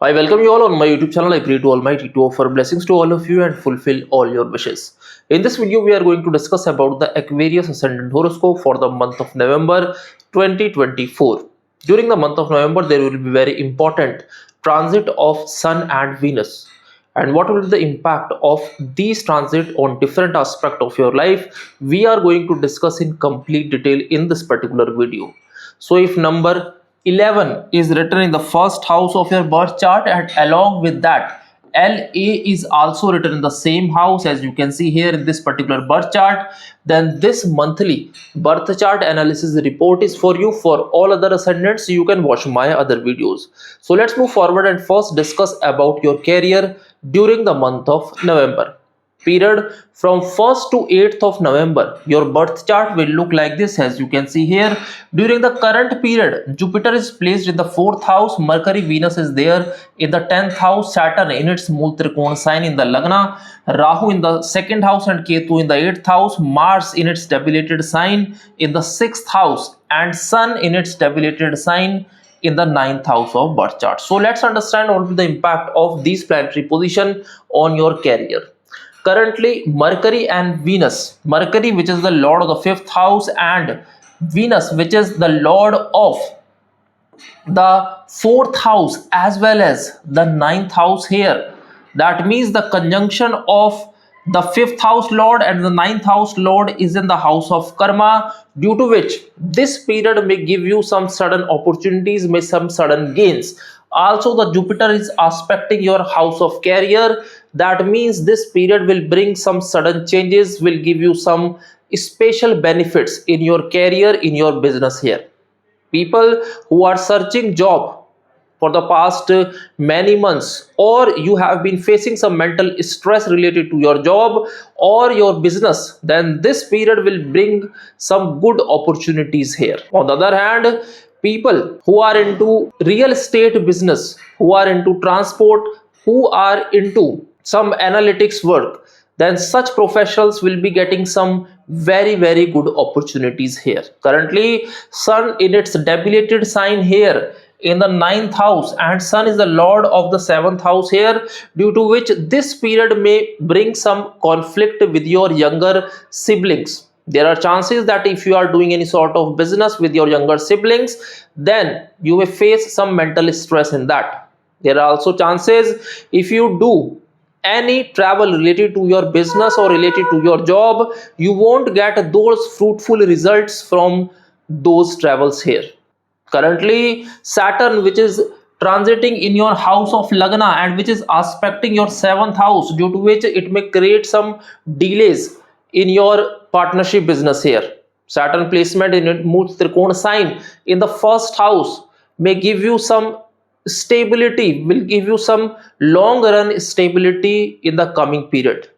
I welcome you all on my YouTube channel. I pray to Almighty to offer blessings to all of you and fulfill all your wishes. In this video, we are going to discuss about the Aquarius Ascendant horoscope for the month of November 2024. During the month of November, there will be very important transit of Sun and Venus. And what will be the impact of these transit on different aspect of your life? We are going to discuss in complete detail in this particular video. So if number 11 is written in the first house of your birth chart, and along with that LA is also written in the same house as you can see here in this particular birth chart, then this monthly birth chart analysis report is for you. For all other ascendants, you can watch my other videos. So let's move forward and first discuss about your career during the month of November. Period from 1st to 8th of November, your birth chart will look like this as you can see here. During the current period, Jupiter is placed in the 4th house, Mercury, Venus is there in the 10th house, Saturn in its Mool Trikona sign in the Lagna, Rahu in the 2nd house and Ketu in the 8th house, Mars in its debilitated sign in the 6th house and Sun in its debilitated sign in the 9th house of birth chart. So let's understand what will be the impact of these planetary position on your career. Currently, Mercury and Venus, Mercury which is the lord of the 5th house and Venus which is the lord of the 4th house as well as the 9th house here. That means the conjunction of the 5th house lord and the 9th house lord is in the house of karma, due to which this period may give you some sudden opportunities, may some sudden gains. Also, the Jupiter is aspecting your house of career. That means this period will bring some sudden changes, will give you some special benefits in your career, in your business here. People who are searching job for the past many months, or you have been facing some mental stress related to your job or your business, then this period will bring some good opportunities here. On the other hand, people who are into real estate business, who are into transport, who are into some analytics work, then such professionals will be getting some very good opportunities here. Currently, Sun in its debilitated sign here in the 9th house and Sun is the lord of the 7th house here, due to which this period may bring some conflict with your younger siblings. There are chances that if you are doing any sort of business with your younger siblings, then you may face some mental stress in that. There are also chances if you do any travel related to your business or related to your job, you won't get those fruitful results from those travels here. Currently, Saturn which is transiting in your house of Lagna and which is aspecting your 7th house, due to which it may create some delays in your partnership business here. Saturn placement in Mool Trikona sign in the 1st house may give you some stability, will give you some long run stability in the coming period.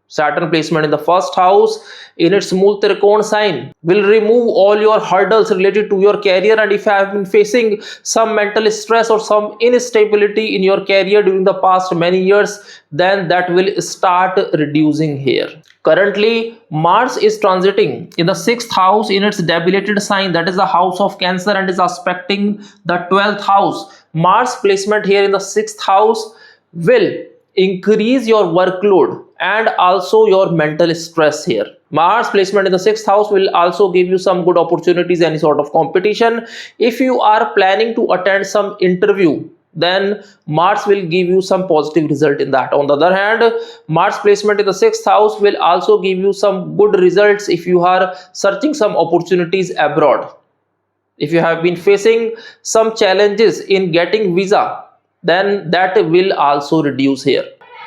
Saturn placement in the 1st house in its Mool Trikona sign will remove all your hurdles related to your career, and if you have been facing some mental stress or some instability in your career during the past many years, then that will start reducing here. Currently, Mars is transiting in the 6th house in its debilitated sign, that is the house of Cancer, and is aspecting the 12th house. Mars placement here in the 6th house will increase your workload and also your mental stress here. Mars placement in the 6th house will also give you some good opportunities, any sort of competition. If you are planning to attend some interview, then Mars will give you some positive result in that. On the other hand, Mars placement in the 6th house will also give you some good results if you are searching some opportunities abroad. If you have been facing some challenges in getting visa, then that will also reduce here.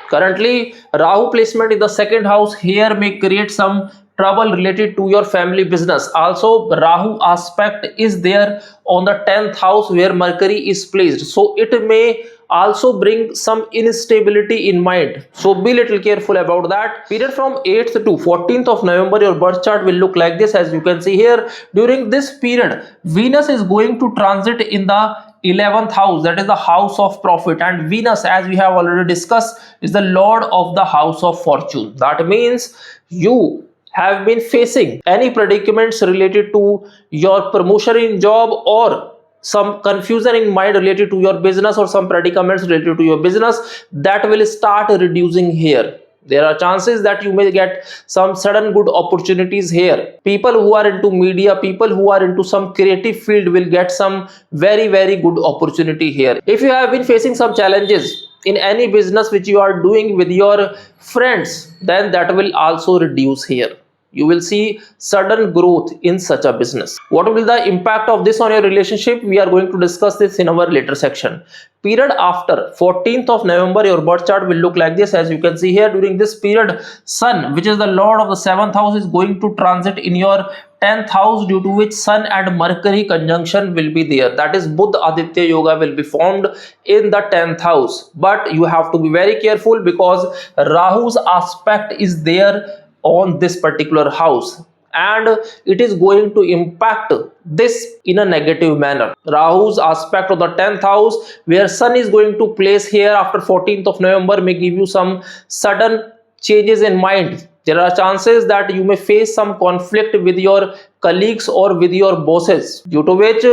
Currently, Rahu placement in the 2nd house here may create some trouble related to your family business. Also, Rahu aspect is there on the 10th house where Mercury is placed, so it may also bring some instability in mind, so be little careful about that. Period from 8th to 14th of November, your birth chart will look like this as you can see here. During this period, Venus is going to transit in the 11th house, that is the house of profit, and Venus, as we have already discussed, is the lord of the house of fortune. That means you have been facing any predicaments related to your promotion in job or some confusion in mind related to your business or some predicaments related to your business, that will start reducing here. There are chances that you may get some sudden good opportunities here. People who are into media, people who are into some creative field will get some very good opportunity here. If you have been facing some challenges in any business which you are doing with your friends, then that will also reduce here. You will see sudden growth in such a business. What will be the impact of this on your relationship? We are going to discuss this in our later section. Period after 14th of November, your birth chart will look like this. As you can see here, during this period, Sun, which is the lord of the 7th house, is going to transit in your 10th house, due to which Sun and Mercury conjunction will be there. That is, Buddha Aditya Yoga will be formed in the 10th house. But you have to be very careful because Rahu's aspect is there on this particular house, and it is going to impact this in a negative manner. Rahu's aspect of the 10th house, where Sun is going to place here after 14th of November, may give you some sudden changes in mind. There are chances that you may face some conflict with your colleagues or with your bosses, due to which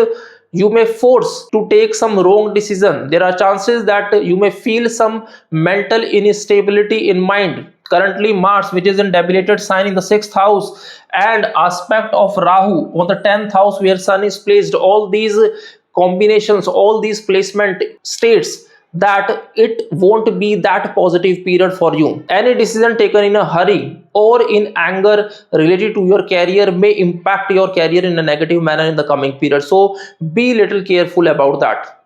you may force to take some wrong decision. There are chances that you may feel some mental instability in mind. Currently, Mars, which is in debilitated sign in the 6th house, and aspect of Rahu on the 10th house where Sun is placed, all these combinations, all these placement states that it won't be that positive period for you. Any decision taken in a hurry or in anger related to your career may impact your career in a negative manner in the coming period. So be little careful about that.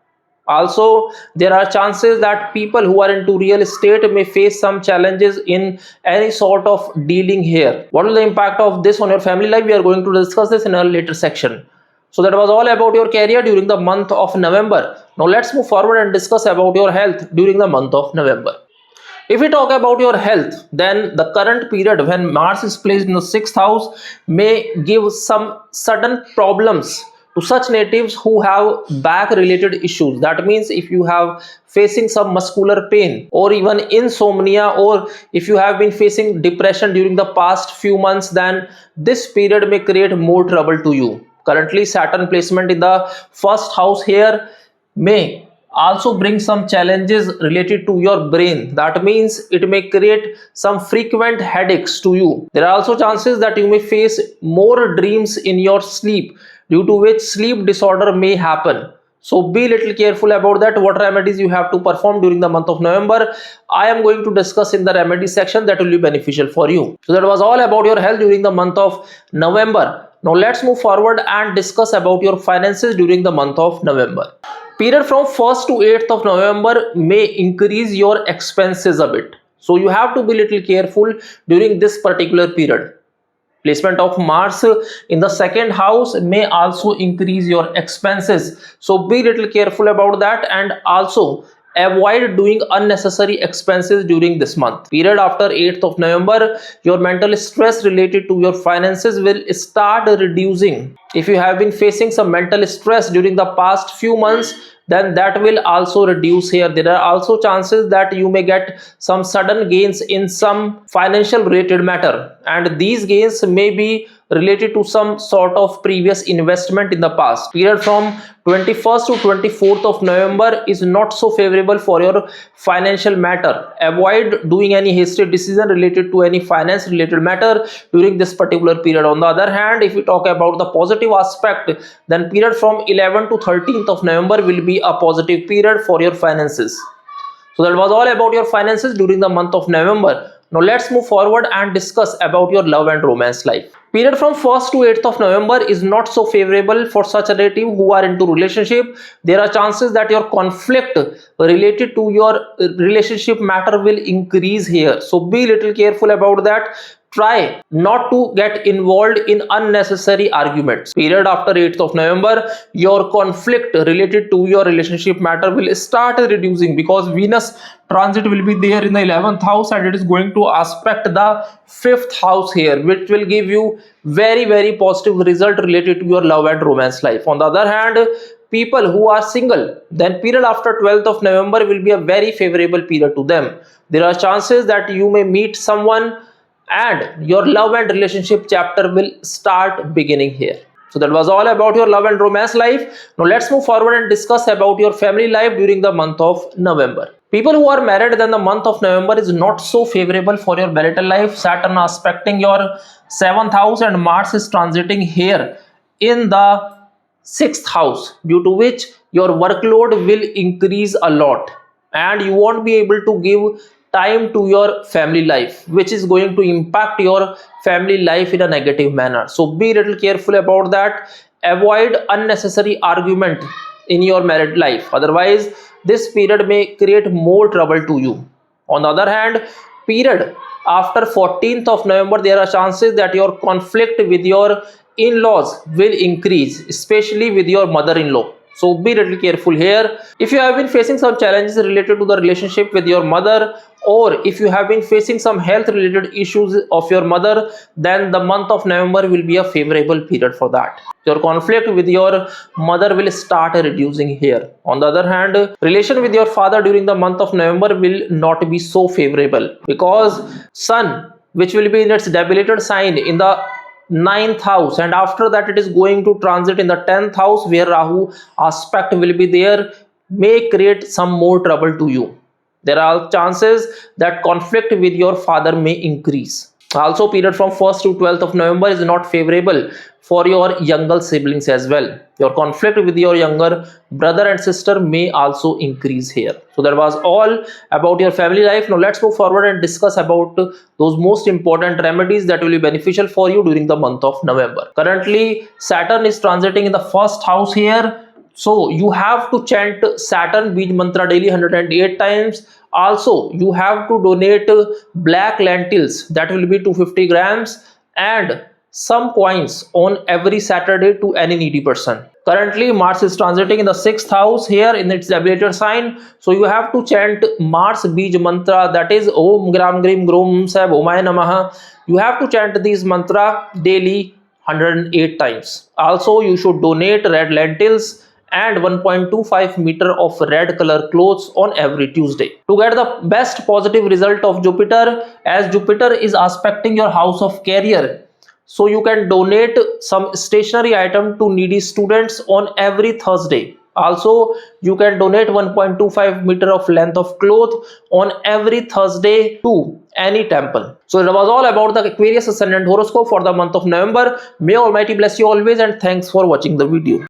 Also, there are chances that people who are into real estate may face some challenges in any sort of dealing here. What will the impact of this on your family life? We are going to discuss this in a later section. So that was all about your career during the month of November. Now let's move forward and discuss about your health during the month of November. If we talk about your health, then the current period when Mars is placed in the 6th house may give some sudden problems to such natives who have back related issues. That means if you have facing some muscular pain or even insomnia, or if you have been facing depression during the past few months, then this period may create more trouble to you. Currently, Saturn placement in the 1st house here may also bring some challenges related to your brain. That means it may create some frequent headaches to you. There are also chances that you may face more dreams in your sleep, due to which sleep disorder may happen. So be little careful about that. What remedies you have to perform during the month of November, I am going to discuss in the remedy section. That will be beneficial for you. So that was all about your health during the month of November. Now let's move forward and discuss about your finances during the month of November. Period from 1st to 8th of November may increase your expenses a bit. So you have to be little careful during this particular period. Placement of Mars in the 2nd house may also increase your expenses. So be little careful about that, and also avoid doing unnecessary expenses during this month. Period after 8th of November, your mental stress related to your finances will start reducing. If you have been facing some mental stress during the past few months, then that will also reduce here. There are also chances that you may get some sudden gains in some financial related matter, and these gains may be related to some sort of previous investment in the past. Period from 21st to 24th of November is not so favorable for your financial matter. Avoid doing any hasty decision related to any finance related matter during this particular period. On the other hand, if we talk about the positive aspect, then period from 11th to 13th of November will be a positive period for your finances. So that was all about your finances during the month of November. Now let's move forward and discuss about your love and romance life. Period from 1st to 8th of November is not so favorable for such a native who are into relationship. There are chances that your conflict related to your relationship matter will increase here. So be little careful about that. Try not to get involved in unnecessary arguments. Period after 8th of November, your conflict related to your relationship matter will start reducing, because Venus transit will be there in the 11th house, and it is going to aspect the 5th house here, which will give you very positive result related to your love and romance life. On the other hand, people who are single, then period after 12th of November will be a very favorable period to them. There are chances that you may meet someone and your love and relationship chapter will start beginning here. So that was all about your love and romance life. Now let's move forward and discuss about your family life during the month of November. People who are married, then the month of November is not so favorable for your marital life. Saturn aspecting your 7th house and Mars is transiting here in the 6th house, due to which your workload will increase a lot and you won't be able to give time to your family life, which is going to impact your family life in a negative manner. So be little careful about that. Avoid unnecessary argument in your married life, otherwise this period may create more trouble to you. On the other hand, period after 14th of November, there are chances that your conflict with your in-laws will increase, especially with your mother-in-law. So be little careful here. If you have been facing some challenges related to the relationship with your mother, or if you have been facing some health related issues of your mother, then the month of November will be a favorable period for that. Your conflict with your mother will start reducing here. On the other hand, relation with your father during the month of November will not be so favorable, because Sun, which will be in its debilitated sign in the 9th house, and after that it is going to transit in the 10th house where Rahu aspect will be there, may create some more trouble to you. There are chances that conflict with your father may increase. Also, period from 1st to 12th of November is not favorable for your younger siblings as well. Your conflict with your younger brother and sister may also increase here. So that was all about your family life. Now let's move forward and discuss about those most important remedies that will be beneficial for you during the month of November. Currently, Saturn is transiting in the 1st house here. So you have to chant Saturn Bij Mantra daily 108 times. Also, you have to donate black lentils, that will be 250 grams, and some coins on every Saturday to any needy person. Currently, Mars is transiting in the 6th house here in its debilitated sign. So you have to chant Mars Bij Mantra, that is Om Gram Grim Grom Sab Omaya Namaha. You have to chant these mantra daily 108 times. Also, you should donate red lentils and 1.25 meter of red color clothes on every Tuesday. To get the best positive result of Jupiter, as Jupiter is aspecting your house of career, so you can donate some stationery item to needy students on every Thursday. Also, you can donate 1.25 meter of length of cloth on every Thursday to any temple. So that was all about the Aquarius Ascendant horoscope for the month of November. May Almighty bless you always, and thanks for watching the video.